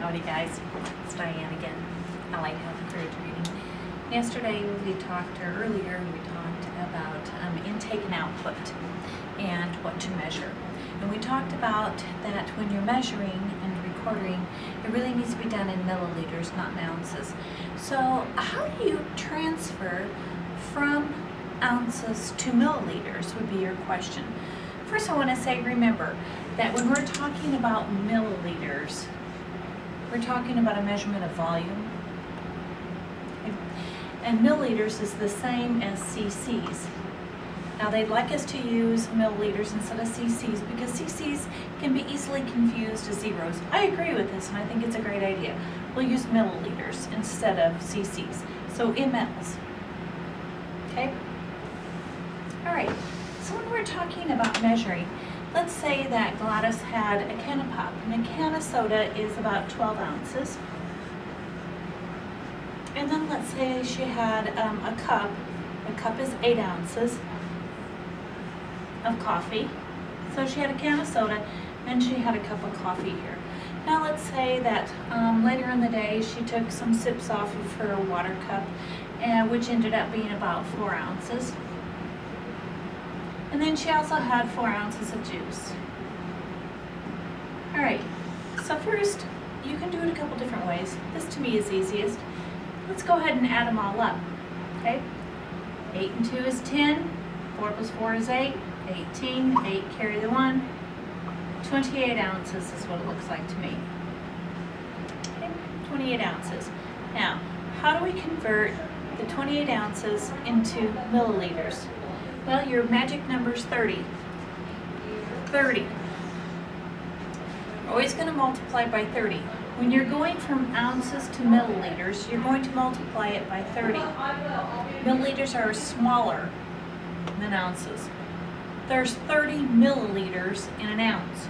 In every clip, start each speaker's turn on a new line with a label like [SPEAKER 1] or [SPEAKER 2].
[SPEAKER 1] Howdy guys, it's Diane again. I like health encouraged reading. Yesterday we talked, or earlier we talked about intake and output and what to measure. And we talked about that when you're measuring and recording, it really needs to be done in milliliters, not in ounces. So how do you transfer from ounces to milliliters would be your question. First I want to say, remember that when we're talking about milliliters, we're talking about a measurement of volume. Okay? And milliliters is the same as cc's. Now they'd like us to use milliliters instead of cc's because cc's can be easily confused as zeros. I agree with this and I think it's a great idea. We'll use milliliters instead of cc's. So mLs. Okay? Alright, so when we're talking about measuring, let's say that Gladys had a can of pop, and a can of soda is about 12 ounces. And then let's say she had a cup is 8 ounces of coffee. So she had a can of soda, and she had a cup of coffee here. Now let's say that later in the day she took some sips off of her water cup, which ended up being about 4 ounces. And then she also had 4 ounces of juice. Alright, so first, you can do it a couple different ways. This to me is easiest. Let's go ahead and add them all up. Okay? 8 and 2 is 10, 4 plus 4 is 8, 18, 8 carry the 1, 28 ounces is what it looks like to me. Okay? 28 ounces. Now, how do we convert the 28 ounces into milliliters? Well, your magic number is 30. 30. You're always going to multiply by 30. When you're going from ounces to milliliters, you're going to multiply it by 30. Milliliters are smaller than ounces. There's 30 milliliters in an ounce.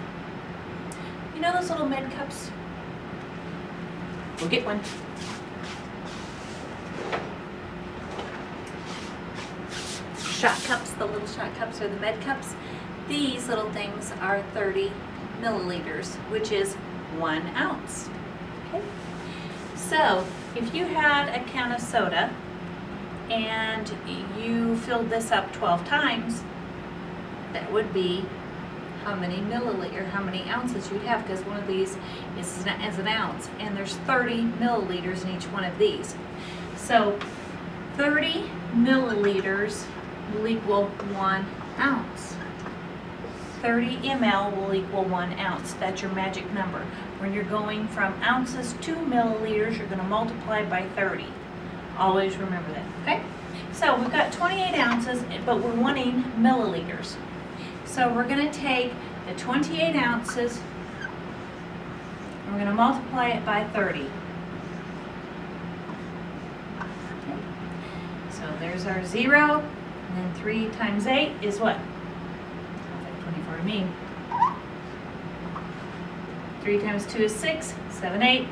[SPEAKER 1] You know those little med cups? We'll get one. Shot cups, the little shot cups or the med cups. These little things are 30 milliliters, which is 1 ounce. Okay? So if you had a can of soda and you filled this up 12 times, that would be how many milliliters, how many ounces you'd have, because one of these is as an ounce, and there's 30 milliliters in each one of these. So 30 milliliters will equal 1 ounce. 30 ml will equal 1 ounce. That's your magic number. When you're going from ounces to milliliters, you're going to multiply by 30. Always remember that, okay? So we've got 28 ounces, but we're wanting milliliters. So we're going to take the 28 ounces, and we're going to multiply it by 30. Okay. So there's our 0. And then 3 times 8 is what? Sounds like 24 to me. 3 times 2 is 6, 7, 8,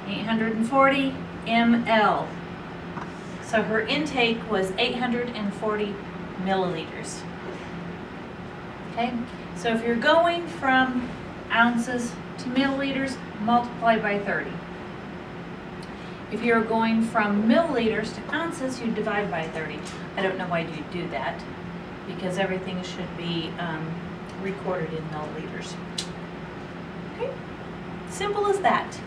[SPEAKER 1] 840 ml. So her intake was 840 milliliters. Okay, so if you're going from ounces to milliliters, multiply by 30. If you're going from milliliters to ounces, you divide by 30. I don't know why you do that, because everything should be recorded in milliliters. Okay, simple as that.